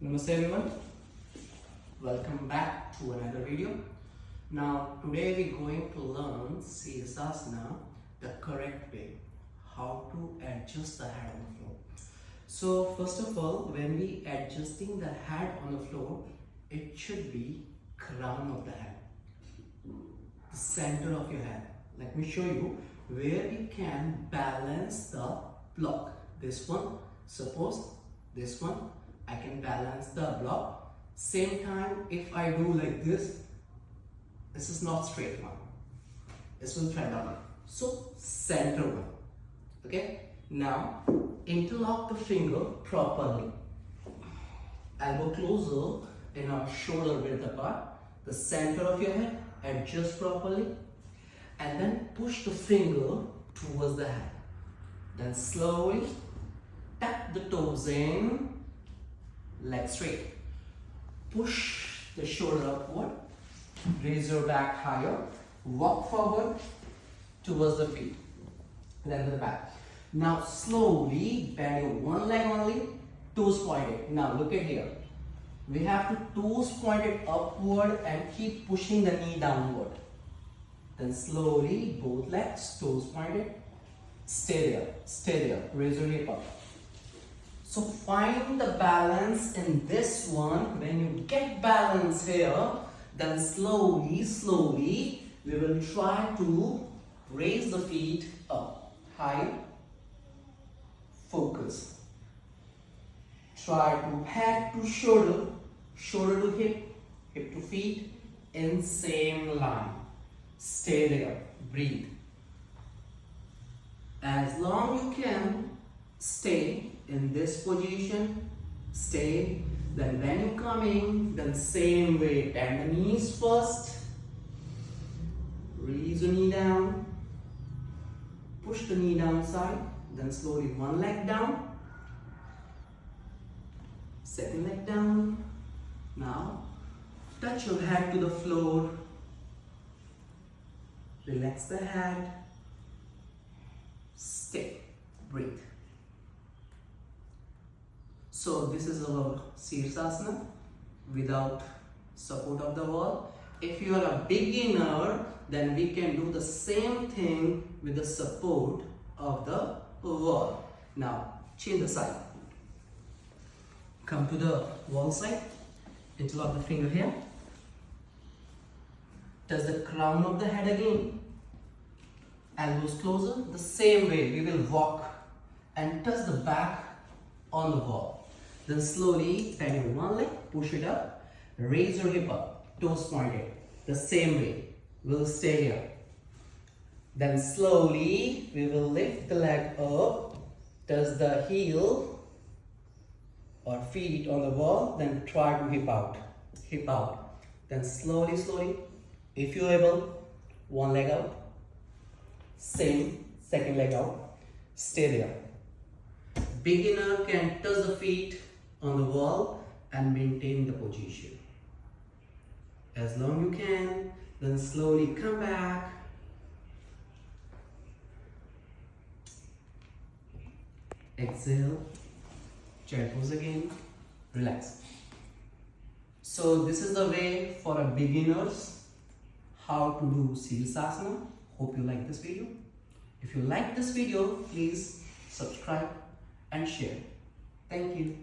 Namaste everyone, welcome back to another video. Now today we're going to learn Sirsasana the correct way, how to adjust the head on the floor. So first of all, when we adjusting the head on the floor, it should be crown of the head, the center of your head. Let me show you where you can balance the block. This one, suppose this one, I can balance the block. Same time, if I do like this is not straight one. This will trend down. So center one. Okay. Now interlock the finger properly. Elbow closer in our shoulder width apart. The center of your head. Adjust properly, and then push the finger towards the head. Then slowly tap the toes in. Leg straight. Push the shoulder upward. Raise your back higher. Walk forward towards the feet. Then to the back. Now slowly bend your one leg only. Toes pointed. Now look at here. We have to toes pointed upward and keep pushing the knee downward. Then slowly both legs toes pointed. Stay there. Stay there. Raise your hip up. So find the balance in this one. When you get balance here, then slowly we will try to raise the feet up. High. Focus. Try to head to shoulder, shoulder to hip, hip to feet in same line. Stay there. Breathe. As long you can stay in this position, stay. Then when you come in, then same way, bend the knees first. Release the knee down. Push the knee down side. Then slowly one leg down. Second leg down. Now touch your head to the floor. Relax the head. Stay. Breathe. So this is our Śīrṣāsana without support of the wall. If you are a beginner, then we can do the same thing with the support of the wall. Now change the side. Come to the wall side. Interlock the finger here. Touch the crown of the head again. Elbows closer. The same way we will walk and touch the back on the wall. Then slowly bend your one leg, push it up, raise your hip up, toes pointed. The same way. We'll stay here. Then slowly we will lift the leg up, touch the heel or feet on the wall, then try to hip out. Hip out. Then slowly, if you're able, one leg out. Same, second leg out. Stay there. Beginner can touch the feet on the wall and maintain the position. As long you can, then slowly come back. Exhale. Chair pose again. Relax. So this is the way for a beginners how to do Śīrṣāsana. Hope you like this video. If you like this video, please subscribe and share. Thank you.